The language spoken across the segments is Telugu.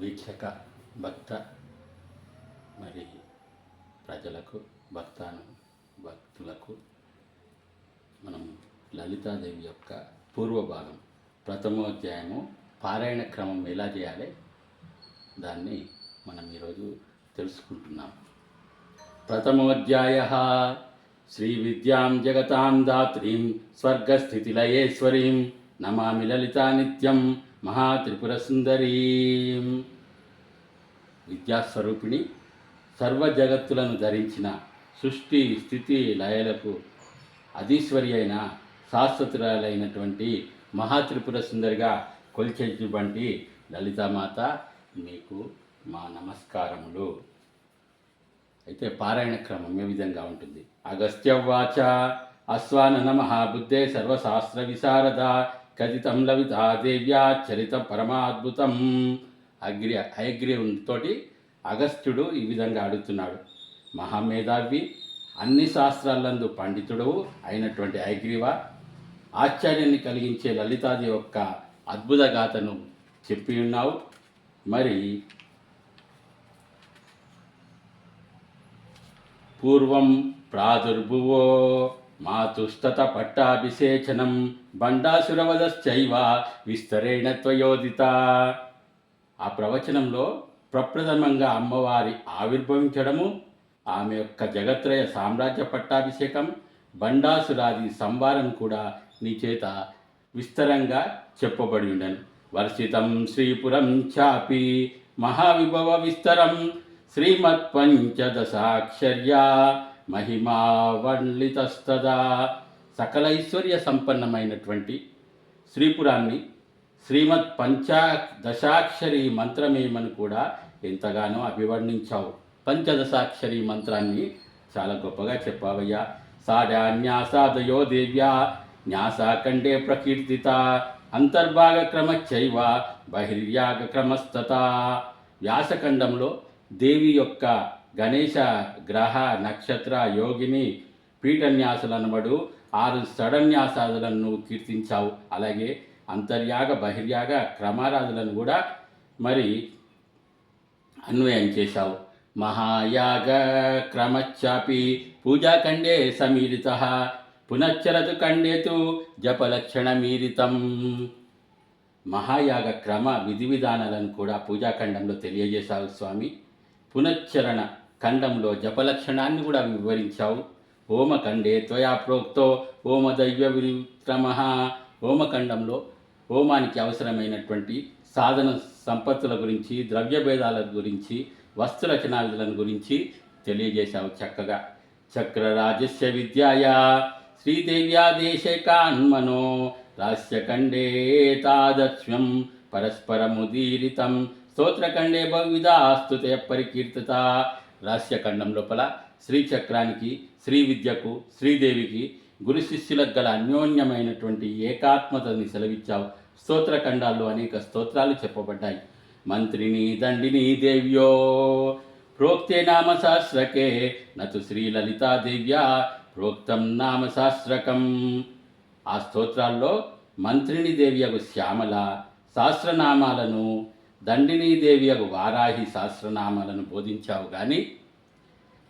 వీక్షక భక్త మరి ప్రజలకు భక్తులకు మనం లలితాదేవి యొక్క పూర్వభాగం ప్రథమోధ్యాయము పారాయణ క్రమం ఎలా చేయాలి దాన్ని మనం ఈరోజు తెలుసుకుంటున్నాం. ప్రథమోధ్యాయ శ్రీ విద్యాం జగతాం దాత్రీం స్వర్గస్థితిలయేశ్వరీం నమామి లలితా నిత్యం మహాత్రిపురసుందరీం. విద్యాస్వరూపిణి, సర్వ జగత్తులను ధరించిన సృష్టి స్థితి లయలకు అధీశ్వరి అయిన శాశ్వతురాలైనటువంటి మహాత్రిపుర సుందరిగా కొలిచేటువంటి లలితామాత మీకు మా నమస్కారములు. అయితే పారాయణ క్రమం ఏ విధంగా ఉంటుంది? అగస్త్యవాచ అశ్వానన మహాబుద్ధే సర్వశాస్త్ర విశారద కథితం లలితా దేవ్యా చరిత పరమాద్భుతం. హయగ్రీవునితోటి అగస్త్యుడు ఈ విధంగా అడుగుతున్నాడు. మహామేధావి, అన్ని శాస్త్రాలందు పండితుడు అయినటువంటి హయగ్రీవ, ఆశ్చర్యాన్ని కలిగించే లలితాది యొక్క అద్భుత గాథను చెప్పి ఉన్నావు. మరి పూర్వం ప్రాదుర్భువో మాతుస్తత పట్టాభిషేచనం బండాసురవదశ్చైవ విస్తరేణ త్వయోదిత. ఆ ప్రవచనంలో ప్రప్రథమంగా అమ్మవారి ఆవిర్భవించడము, ఆమె యొక్క జగత్రయ సామ్రాజ్య పట్టాభిషేకం, బండాసురాది సంవారం కూడా నీ చేత విస్తరంగా చెప్పబడి ఉండను. వర్షితం శ్రీపురం చాపి మహావిభవ విస్తరం శ్రీమత్పంచదశాక్షర్యా మహిమా వర్ణితస్తదా. సకల ఐశ్వర్య సంపన్నమైనటువంటి శ్రీపురాన్ని శ్రీమత్ పంచదశాక్షరి మంత్రమేమని కూడా ఎంతగానో అభివర్ణించావు. పంచదశాక్షరి మంత్రాన్ని చాలా గొప్పగా చెప్పావయ్యా. సాడాన్యాసాదయో దేవ్యా న్యాసాఖండే ప్రకీర్తిత అంతర్భాగ క్రమచ్చైవ బహిర్యాగ క్రమస్తత. వ్యాసఖండంలో దేవి యొక్క గణేశ గ్రహ నక్షత్ర యోగిని పీఠన్యాసులనబడు 6 షడన్యాసాదులను కీర్తించావు. అలాగే అంతర్యాగ బహిర్యాగ క్రమారాధులను కూడా మరి అన్వయం చేశావు. మహాయాగ క్రమచ్చాపి పూజాఖండే సమీరిత పునశ్చరతు ఖండేతు జపలక్షణమీరితం. మహాయాగ క్రమ విధి విధానాలను కూడా పూజాఖండంలో తెలియజేశావు స్వామి. పునశ్చరణ ఖండంలో జపలక్షణాన్ని కూడా వివరించావు. హోమఖండే త్వయా ప్రోక్తో హోమదైవ విక్రమ. హోమఖండంలో హోమానికి అవసరమైనటువంటి సాధన సంపత్తుల గురించి, ద్రవ్యభేదాల గురించి, వస్తురచనాదులను గురించి తెలియజేశావు చక్కగా. చక్రరాజస్య విద్యాయ శ్రీదేవ్యాదేశకాన్మనో రాస్యఖండే తాదస్మ్యం పరస్పరముదీరితం స్తోత్రఖండే బహువిధాస్తుతయ పరికీర్తిత. రహస్యఖండం లోపల శ్రీచక్రానికి, శ్రీ విద్యకు, శ్రీదేవికి గురు శిష్యులకు గల అన్యోన్యమైనటువంటి ఏకాత్మతని సెలవిచ్చావు. స్తోత్రఖండాల్లో అనేక స్తోత్రాలు చెప్పబడ్డాయి. మంత్రిని దండిని దేవ్యో ప్రోక్తే నామ సహస్రకే నతు శ్రీలలితాదేవ్యా ప్రోక్తం నామ సహస్రకం. ఆ స్తోత్రాల్లో మంత్రిని దేవ్యకు శ్యామల సహస్రనామాలను, దండిని దేవ్యకు వారాహి సహస్రనామాలను బోధించావు. కానీ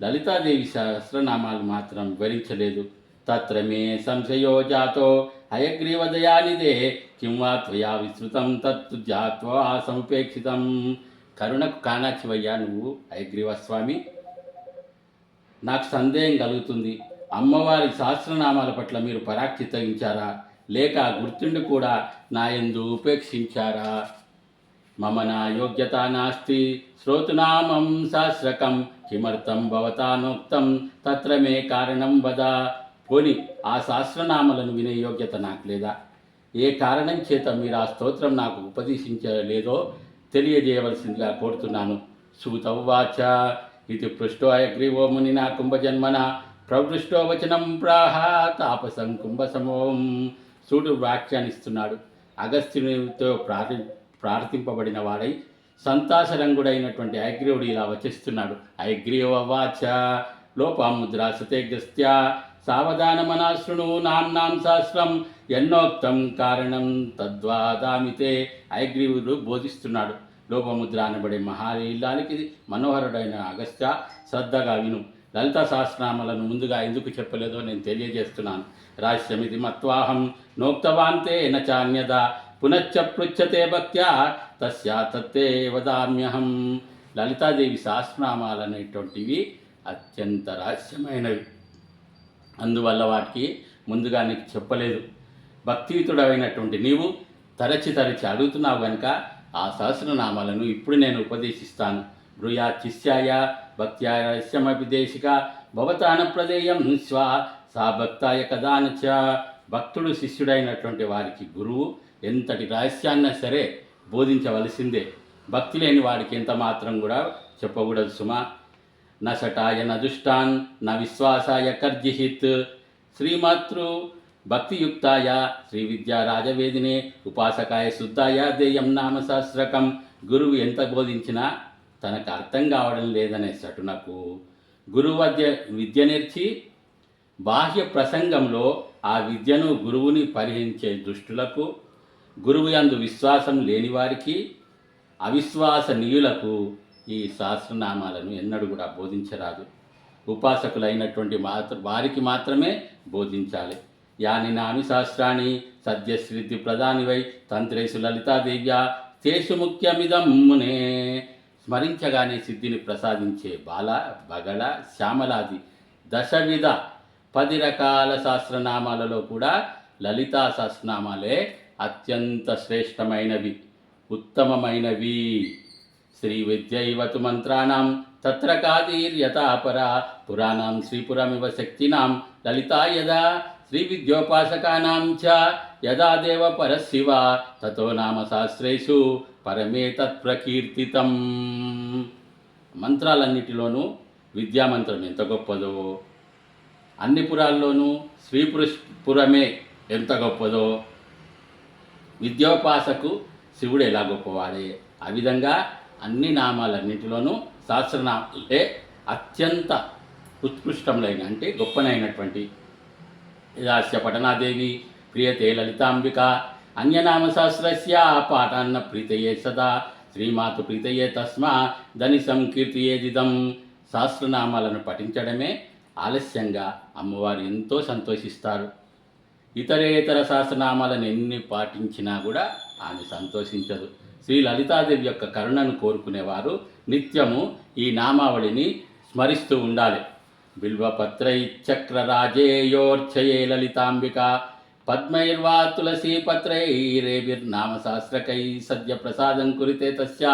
లలితాదేవి సహస్రనామాలు మాత్రం వివరించలేదు. తత్ర మే సంశయో జాతో హయగ్రీవదయానిదే కిం వా త్వయా విస్తృతం తత్తు జాత్వా సముపేక్షితం. కరుణకు కానాచివయ్యా నువ్వు హయగ్రీవస్వామి. నాకు సందేహం కలుగుతుంది. అమ్మవారి సహస్రనామాల పట్ల మీరు పరాక్షితగించారా, లేక గుర్తుండి కూడా నా యందు ఉపేక్షించారా? మమ నా యోగ్యత నాస్తి శ్రోతునామం సహస్రకం కిమర్థం భవతానోక్తం తత్ర మే కారణం వద. పోని ఆ సహస్రనామాలను వినే యోగ్యత నాకు లేదా? ఏ కారణం చేత మీరు ఆ స్తోత్రం నాకు ఉపదేశించలేదో తెలియజేయవలసిందిగా కోరుతున్నాను. సూతౌవాచ ఇది పృష్టో హయగ్రీవో మునినా కుంభజన్మన ప్రవృష్టో వచనం ప్రాహ తాపసం కుంభసమోం. సూడు వ్యాఖ్యానిస్తున్నాడు. అగస్త్యునితో ప్రార్థింపబడిన వాడై సంతాసరంగుడైనటువంటి హయగ్రీవుడు ఇలా వచిస్తున్నాడు. హయగ్రీవవాచ లోపాముద్రా సతేగ్రస్త్య సావధానమనాశృణు నామ్నాం సహస్రం ఎన్నోక్తం కారణం తద్వాదామితే. హయగ్రీవుడు బోధిస్తున్నాడు. లోపముద్ర అనబడే మహాలీలానికి మనోహరుడైన అగస్త్య, శ్రద్ధగా విను. లలిత సహస్రనామాలను ముందుగా ఎందుకు చెప్పలేదో నేను తెలియజేస్తున్నాను. రహస్యమిది మత్వాహం నోక్తవాంతే నాన్యదా పునశ్చ పృచ్ఛతే భక్త్యా తస్యా తత్తే వదామ్యహం. లలితాదేవి సహస్రనామాలు అనేటువంటివి అత్యంత రహస్యమైనవి. అందువల్ల వాటికి ముందుగా నీకు చెప్పలేదు. భక్తియుతుడైనటువంటి నీవు తరచి అడుగుతున్నావు కనుక ఆ సహస్రనామాలను ఇప్పుడు నేను ఉపదేశిస్తాను. బ్రూయా శిష్యాయ భక్త్యాయ రహస్యమపి దేశిక భవతాన ప్రదేయం స్వా సా భక్తాయ కదానచ. భక్తుడు శిష్యుడైనటువంటి వారికి గురువు ఎంతటి రహస్యాన్న సరే బోధించవలసిందే. భక్తి లేని వాడికి ఎంత మాత్రం కూడా చెప్పకూడదు సుమా. నశటాయ నదుష్టాన్ న విశ్వాసాయ కర్జిహిత్. శ్రీమాతృ భక్తియుక్తాయ శ్రీ విద్యా రాజవేదినే ఉపాసకాయ శుద్ధాయ దేయం నామ సహస్రకం. గురువు ఎంత బోధించినా తనకు అర్థం కావడం లేదనే సటునకు గురువు విద్య నేర్చి బాహ్య ప్రసంగంలో ఆ విద్యను గురువుని పరిహరించే దుష్టులకు, గురువు యందు విశ్వాసం లేని వారికి, అవిశ్వాసనీయులకు ఈ సహస్రనామాలను ఎన్నడూ కూడా బోధించరాదు. ఉపాసకులైనటువంటి వారికి మాత్రమే బోధించాలి. యాని నామి సహస్రాణి సద్యశ్రీతి ప్రధానివై తంత్రేషు లలితాదేవ్యా తేషు ముఖ్యమిదం మునే. స్మరించగానే సిద్ధిని ప్రసాదించే బాల, బగళ, శ్యామలాది దశవిధ 10 రకాల సహస్రనామాలలో కూడా లలితా సహస్రనామాలే అత్యంత శ్రేష్టమైనవి, ఉత్తమమైనవి. శ్రీ విద్యైవతు మంత్రాణం తత్ర కాదీర్యతాపరా పురాణం శ్రీపురమివ శక్తినాం లలితా యదా శ్రీ విద్యోపాసకానాం చ యదా దేవ పరశివ తతో నామ శాస్త్రేషు పరమే తత్ప్రకీర్తితం. మంత్రాలన్నిటిలోనూ విద్యామంత్రం ఎంత గొప్పదో, అన్ని పురాల్లోనూ శ్రీపురమే ఎంత గొప్పదో, విద్యోపాసకు శివుడు ఎలా గొప్పవాడే, ఆ విధంగా అన్ని నామాలన్నింటిలోనూ సహస్రనామాలే అత్యంత ఉత్కృష్టములైన అంటే గొప్పనైనటువంటి. యదాస్య పఠనాదేవి ప్రియతే లలితాంబిక అన్యనామ సహస్రస్య పాఠాన్న ప్రీతయే సదా శ్రీమాతు ప్రీతయే తస్మా ధని సంకీర్తియేదిదం. సహస్రనామాలను పఠించడమే ఆలస్యంగా అమ్మవారు ఎంతో సంతోషిస్తారు. ఇతరేతర సహస్రనామాలను ఎన్ని పాటించినా కూడా ఆమె సంతోషించదు. శ్రీ లలితాదేవి యొక్క కరుణను కోరుకునేవారు నిత్యము ఈ నామావళిని స్మరిస్తూ ఉండాలి. బిల్వపత్రై చక్రరాజేయోర్చయే లలితాంబిక పద్మైర్వా తులసీపత్రైరేభిర్నామ సహస్రకై సద్య ప్రసాదం కురితే తస్య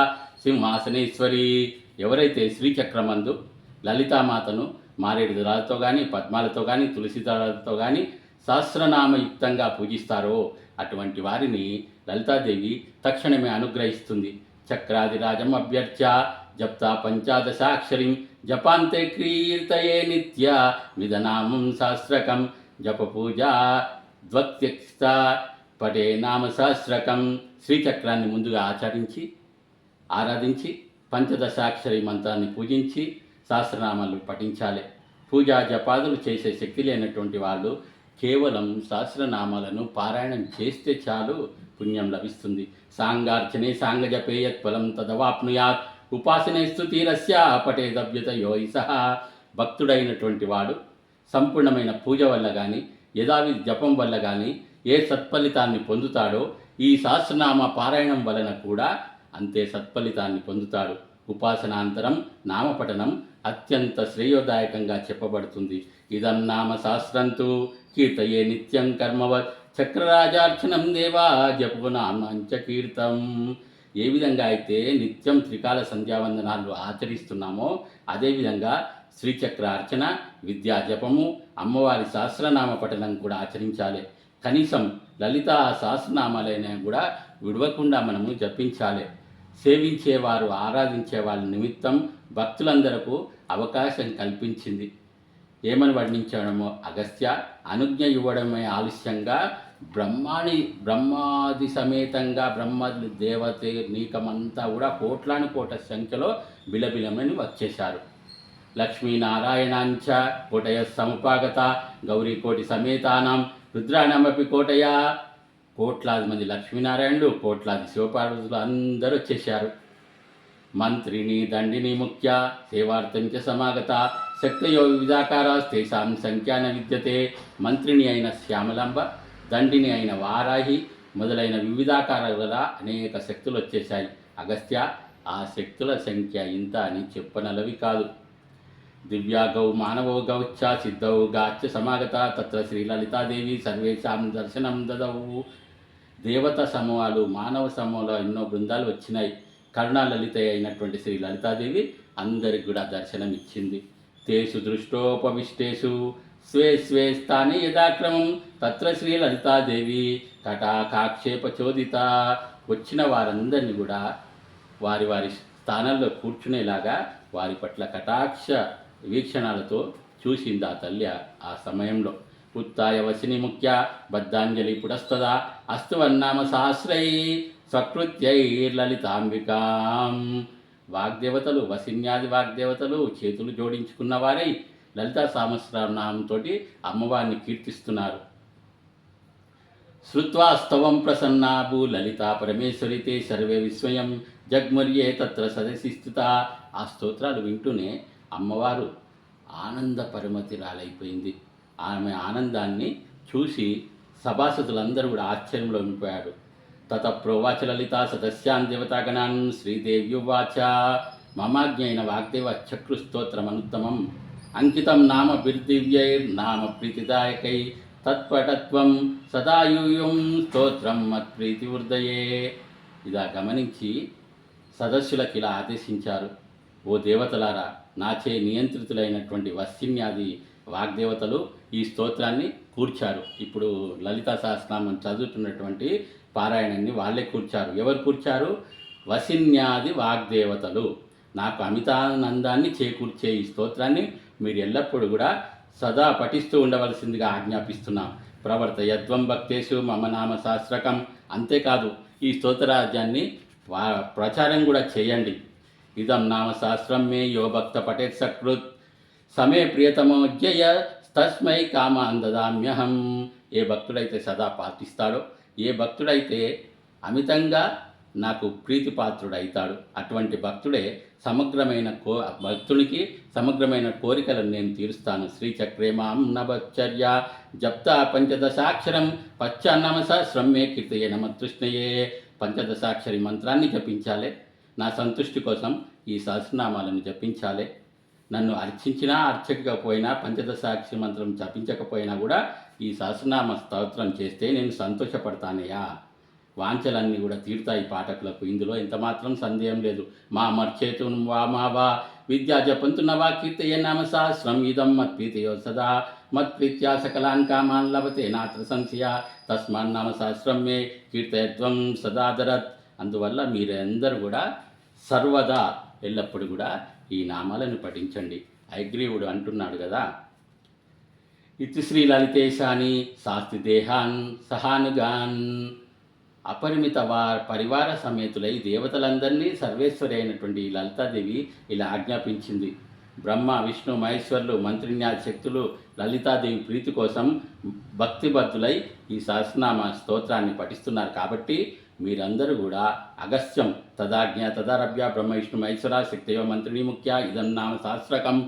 సింహాసనేశ్వరి. ఎవరైతే శ్రీచక్రమందు లలితామాతను మారేడు దళాలతో కానీ, పద్మాలతో కానీ, తులసి దళాలతో కానీ సహస్రనామయుక్తంగా పూజిస్తారో అటువంటి వారిని లలితాదేవి తక్షణమే అనుగ్రహిస్తుంది. చక్రాదిరాజం అభ్యర్చ జప్తా పంచాదశాక్షరిం జపాంతే కీర్తయే నిత్య మిదనామం సహస్రకం జపపూజా ద్వత్యక్త పటే నామ సహస్రకం. శ్రీచక్రాన్ని ముందుగా ఆరాధించి పంచదశాక్షరి మంత్రాన్ని పూజించి సహస్రనామాలు పఠించాలి. పూజా జపాదులు చేసే శక్తి లేనటువంటి వాళ్ళు కేవలం సహస్రనామాలను పారాయణం చేస్తే చాలు పుణ్యం లభిస్తుంది. సాంగార్చనే సాంగజపేయత్ఫలం తదవాప్నుయాత్ ఉపాసనే స్తుతిరస్య పటేదవ్యతయోయి సహా. భక్తుడైనటువంటి వాడు సంపూర్ణమైన పూజ వల్ల కానీ, యథావిధి జపం వల్ల కానీ ఏ సత్ఫలితాన్ని పొందుతాడో ఈ సహస్రనామ పారాయణం వలన కూడా అంతే సత్ఫలితాన్ని పొందుతాడు. ఉపాసనాంతరం నామపఠనం అత్యంత శ్రేయోదాయకంగా చెప్పబడుతుంది. ఇదం నామ సహస్రంతు కీర్తయే నిత్యం కర్మవత్ చక్రరాజార్చనం దేవా జపు నామంచ కీర్తం. ఏ విధంగా అయితే నిత్యం త్రికాల సంధ్యావందనాలు ఆచరిస్తున్నామో అదేవిధంగా శ్రీచక్ర అర్చన, విద్యా జపము, అమ్మవారి సహస్రనామ పఠనం కూడా ఆచరించాలి. కనీసం లలితా సహస్రనామాలైనా కూడా విడవకుండా మనము జపించాలి. సేవించేవారు, ఆరాధించే వాళ్ళ నిమిత్తం భక్తులందరకు అవకాశం కల్పించింది. ఏమని వర్ణించడమో అగస్త్య అనుజ్ఞ ఇవ్వడమే ఆలస్యంగా బ్రహ్మాది సమేతంగా బ్రహ్మ దేవత నీకమంతా కూడా కోట్ల సంఖ్యలో బిలబిలమని వచ్చేశారు. లక్ష్మీనారాయణాంచ కోటయ సముపాగత గౌరీకోటి సమేతానాం రుద్రాణమపి కోటయ. కోట్లాది మంది లక్ష్మీనారాయణుడు, కోట్లాది శివపార్వతులు అందరూ వచ్చేశారు. మంత్రిని దండిని ముఖ్య సేవార్థం చ సమాగత శక్తయో వివిధాకారాస్తేషాం సంఖ్యా న విద్యతే. మంత్రిని అయిన శ్యామలాంబ, దండిని అయిన వారాహి మొదలైన వివిధాకారాల గల అనేక శక్తులు వచ్చేశాయి. అగస్త్య, ఆ శక్తుల సంఖ్య ఇంత అని చెప్పనలవి కాదు. దివ్యాగౌ మానవో గౌచ్చ సిద్ధౌ గాచ్చ సమాగత తత్ర శ్రీలలితాదేవి సర్వేషాం దర్శనం దదవు. దేవత సమూహాలు, మానవ సమూహాలు ఎన్నో బృందాలు వచ్చినాయి. కరుణాలలిత అయినటువంటి శ్రీ లలితాదేవి అందరికి కూడా దర్శనం ఇచ్చింది. తేషు దృష్టోపవిష్టేషు స్వే స్వే స్థానే యథాక్రమం తత్ర శ్రీ లలితాదేవి కటాకాక్షేపచోదిత. వచ్చిన వారందరినీ కూడా వారి వారి స్థానంలో కూర్చునేలాగా వారి పట్ల కటాక్ష వీక్షణాలతో చూసింది ఆ తల్లి ఆ సమయంలో. ఉత్తాయ వసిని ముఖ్య బద్ధాంజలి పురస్తదా అస్తువన్నామ సహస్రై స్వకృత్యైర్లలితాంబికాం. వాగ్దేవతలు, వసిన్యాది వాగ్దేవతలు చేతులు జోడించుకున్న వారై లలితా సహస్రనామంతో అమ్మవారిని కీర్తిస్తున్నారు. శ్రుత్వా స్తవం ప్రసన్నాభూ లలితా పరమేశ్వరి తే సర్వే విస్మయం జగ్మర్యే తత్ర సదసి స్థిత. ఆ స్తోత్రాలు వింటూనే అమ్మవారు ఆనంద పరిమతిరాలైపోయింది. ఆమె ఆనందాన్ని చూసి సభాసదులందరూ కూడా ఆశ్చర్యంలో ఉండిపోయారు. తత ప్రోవాచ లలిత సదస్యాన్ దేవతాగణాన్ శ్రీదేవ్యువాచ మమాజ్ఞైన వాగ్దేవ చక్రు స్తోత్రమనుత్తమం అంకితం నామ బిర్దివ్యైర్నామ ప్రీతిదాయకై తత్పటత్వం సదాయూయం స్తోత్రం మత్ప్రీతి వృద్ధయే. ఇలా గమనించి సదస్సులకు ఇలా ఆదేశించారు. ఓ దేవతలారా, నాచే నియంత్రితులైనటువంటి వసిన్యాది వాగ్దేవతలు ఈ స్తోత్రాన్ని కూర్చారు. ఇప్పుడు లలితా సహస్రనామం చదువుతున్నటువంటి పారాయణాన్ని వాళ్ళే కూర్చారు. ఎవరు కూర్చారు? వసిన్యాది వాగ్దేవతలు. నాకు అమితానందాన్ని చేకూర్చే ఈ స్తోత్రాన్ని మీరు ఎల్లప్పుడూ కూడా సదా పఠిస్తూ ఉండవలసిందిగా ఆజ్ఞాపిస్తున్నాం. ప్రవర్తయద్వం భక్తేషు మమ నామ శాస్త్రకం. అంతేకాదు, ఈ స్తోత్రరాజ్యాన్ని ప్రచారం కూడా చేయండి. ఇదం నామ శాస్త్రం మే యో భక్త పఠేత్ సకృత్ సమే ప్రియతమోజ్జయ తస్మై కామాన్ దదామ్యహం. ఏ భక్తుడైతే సదా పాటిస్తాడో, ఏ భక్తుడైతే అమితంగా నాకు ప్రీతిపాత్రుడైతాడు, అటువంటి భక్తుడే భక్తునికి సమగ్రమైన కోరికలను నేను తీరుస్తాను. శ్రీచక్రే మాం నభచర్య జప్తా పంచదశాక్షరం పచ్చాన్నమ సహస్రం మే కీర్తయే నమతృష్ణయే. పంచదశాక్షరి మంత్రాన్ని జపించాలి. నా సంతృష్టి కోసం ఈ సహస్రనామాలను జపించాలి. నన్ను అర్చించినా అర్చకపోయినా, పంచదశాక్షరి మంత్రం జపించకపోయినా కూడా ఈ సహస్రనామ స్తోత్రం చేస్తే నేను సంతోషపడతానయ్యా. వాంఛలన్నీ కూడా తీరుతాయి పాఠకులకు. ఇందులో ఎంతమాత్రం సందేహం లేదు. మా మర్చేతు వా మా వా విద్యా జపంతున్న వా కీర్తయ నామ సహస్రం ఇదం మత్ప్రీతయో సదా మత్ప్రీత్యా సకలాన్ కామాన్ లభతే నాత్ర సంశయ తస్మాన్నామ సహస్రం మే కీర్తయత్వం సదాదరత్. అందువల్ల మీరందరూ కూడా సర్వదా ఎల్లప్పుడూ కూడా ఈ నామాలను పఠించండి. హయగ్రీవుడు అంటున్నాడు కదా, ఇతి శ్రీ లలితేశాని శాస్తి దేహాన్ సహానుగాన్. అపరిమిత పరివార సమేతులై దేవతలందరినీ సర్వేశ్వరి అయినటువంటి లలితాదేవి ఇలా ఆజ్ఞాపించింది. బ్రహ్మ, విష్ణు, మహేశ్వరులు, మంత్రిన్యాది శక్తులు లలితాదేవి ప్రీతి కోసం భక్తిబద్ధులై ఈ సహస్రనామ స్తోత్రాన్ని పఠిస్తున్నారు. కాబట్టి మీరందరూ కూడా అగస్త్యం తదాజ్ఞ తదారభ్య బ్రహ్మ విష్ణు మహేశ్వర శక్తయో మంత్రిని ముఖ్య ఇదం నామ సహస్రకం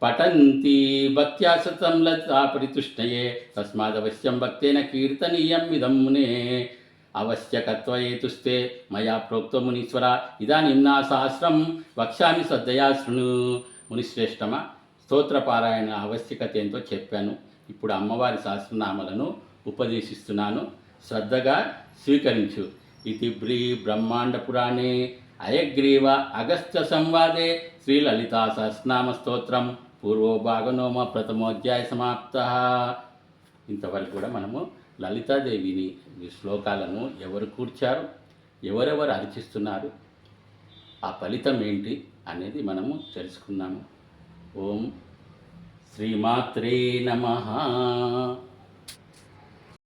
పఠంతి భక్త్యా సతం లలితా పరితుష్ణయే తస్మాదవశ్యం భక్తేన కీర్తనీయం ఇదం మునే అవశ్యకత్వయేతుస్తే మయా ప్రోక్తో మునీశ్వర ఇదానీం నా సహస్రం వక్ష్యామి శ్రద్ధయా శృణు. మునిశ్రేష్టమ, స్తోత్రపారాయణ ఆవశ్యకత ఏంటో చెప్పాను. ఇప్పుడు అమ్మవారి సహస్రనామాలను ఉపదేశిస్తున్నాను, శ్రద్ధగా స్వీకరించు. ఇది బ్రహ్మాండ పురాణే అయగ్రీవ అగస్త్య సంవాదే శ్రీలలితా సహస్రనామ స్తోత్రం పూర్వోభాగనోమ ప్రథమోధ్యాయ సమాప్త. ఇంతవరకు కూడా మనము లలితాదేవిని ఈ శ్లోకాలను ఎవరు కూర్చారు, ఎవరెవరు అర్చిస్తున్నారు, ఆ ఫలితం ఏంటి అనేది మనము తెలుసుకున్నాము. ఓం శ్రీమాత్రే నమః.